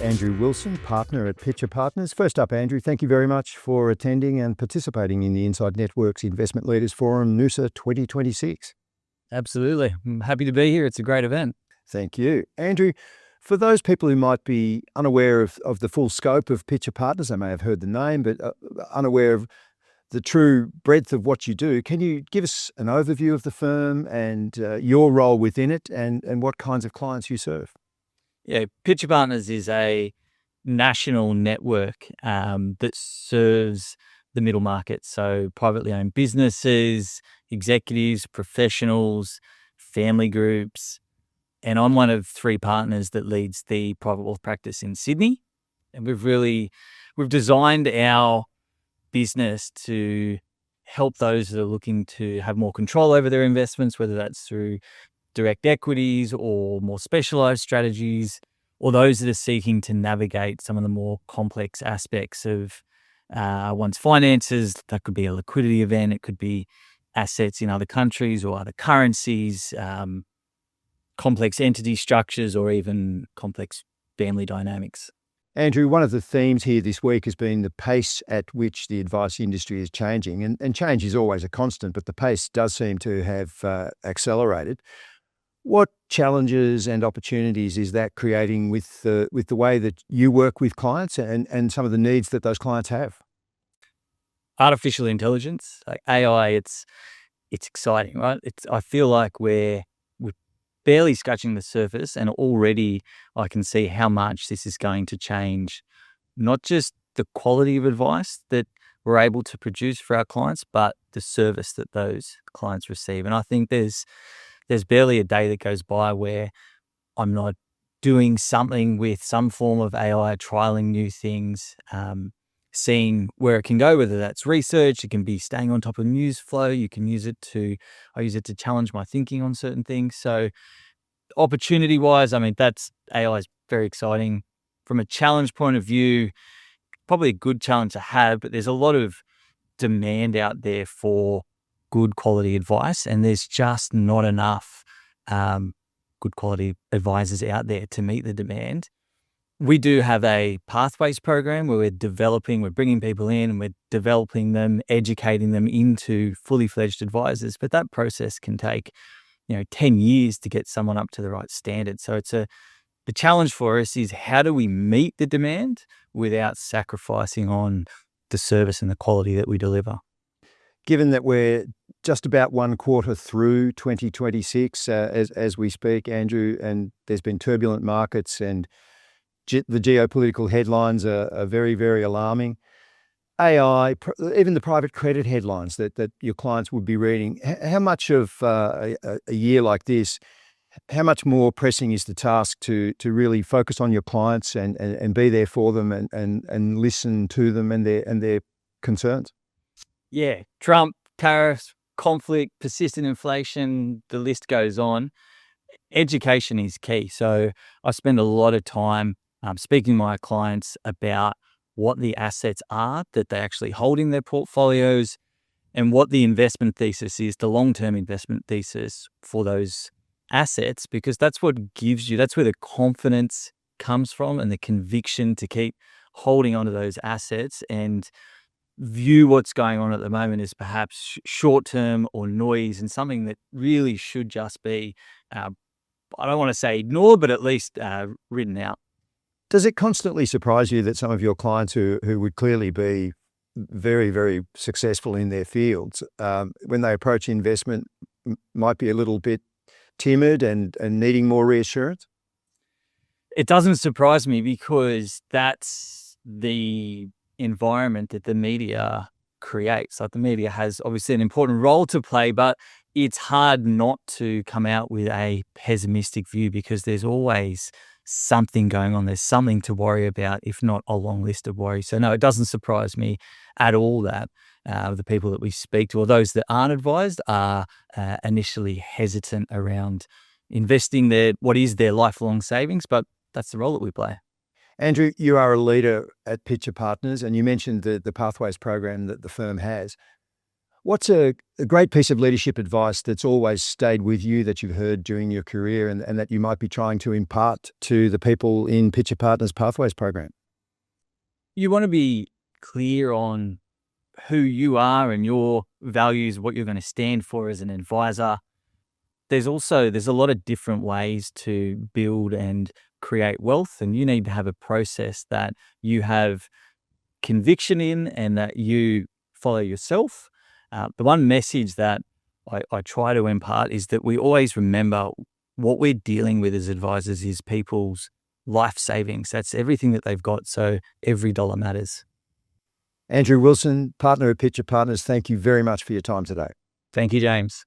Andrew Wilson, partner at Pitcher Partners. First up, Andrew, thank you very much for attending and participating in the Inside Network's Investment Leaders Forum, Noosa 2026. Absolutely. I'm happy to be here. It's a great event. Thank you. Andrew, for those people who might be unaware of the full scope of Pitcher Partners, they may have heard the name, but unaware of the true breadth of what you do, can you give us an overview of the firm and your role within it and what kinds of clients you serve? Yeah, Pitcher Partners is a national network that serves the middle market. So privately owned businesses, executives, professionals, family groups. And I'm one of three partners that leads the private wealth practice in Sydney. And we've designed our business to help those that are looking to have more control over their investments, whether that's through direct equities or more specialized strategies, or those that are seeking to navigate some of the more complex aspects of one's finances. That could be a liquidity event. It could be assets in other countries or other currencies, complex entity structures, or even complex family dynamics. Andrew, one of the themes here this week has been the pace at which the advice industry is changing. And change is always a constant, but the pace does seem to have accelerated. What challenges and opportunities is that creating with the way that you work with clients and some of the needs that those clients have? Artificial intelligence, like AI, it's exciting, right? I feel like we're barely scratching the surface, and already I can see how much this is going to change not just the quality of advice that we're able to produce for our clients, but the service that those clients receive. And I think there's barely a day that goes by where I'm not doing something with some form of AI, trialing new things, seeing where it can go, whether that's research, it can be staying on top of news flow. I use it to challenge my thinking on certain things. So opportunity wise, I mean, AI is very exciting. From a challenge point of view, probably a good challenge to have, but there's a lot of demand out there for good quality advice, and there's just not enough good quality advisors out there to meet the demand. We do have a pathways program where we're bringing people in and we're developing them, educating them into fully fledged advisors, but that process can take 10 years to get someone up to the right standard. So the challenge for us is, how do we meet the demand without sacrificing on the service and the quality that we deliver? Given that we're just about one quarter through 2026 as we speak, Andrew, and there's been turbulent markets and the geopolitical headlines are very, very alarming. AI, even the private credit headlines that your clients would be reading, how much of a year like this, how much more pressing is the task to really focus on your clients and be there for them and listen to them and their concerns? Yeah, Trump, tariffs, conflict, persistent inflation, the list goes on. Education is key. So I spend a lot of time speaking to my clients about what the assets are that they actually hold in their portfolios and what the investment thesis is, the long-term investment thesis for those assets, because that's where the confidence comes from and the conviction to keep holding onto those assets and view what's going on at the moment as perhaps short-term or noise, and something that really should just be, I don't want to say ignored, but at least written out. Does it constantly surprise you that some of your clients who would clearly be very, very successful in their fields, when they approach investment, might be a little bit timid and needing more reassurance? It doesn't surprise me, because that's the environment that the media creates. Like, the media has obviously an important role to play, but it's hard not to come out with a pessimistic view, because there's always something going on. There's something to worry about, if not a long list of worries. So no, it doesn't surprise me at all that the people that we speak to, or those that aren't advised, are initially hesitant around investing what is their lifelong savings, but that's the role that we play. Andrew, you are a leader at Pitcher Partners, and you mentioned the Pathways program that the firm has. What's a great piece of leadership advice that's always stayed with you that you've heard during your career and that you might be trying to impart to the people in Pitcher Partners Pathways program? You want to be clear on who you are and your values, what you're going to stand for as an advisor. There's a lot of different ways to build and create wealth, and you need to have a process that you have conviction in and that you follow yourself. The one message that I try to impart is that we always remember what we're dealing with as advisors is people's life savings. That's everything that they've got. So every dollar matters. Andrew Wilson, partner at Pitcher Partners, thank you very much for your time today. Thank you, James.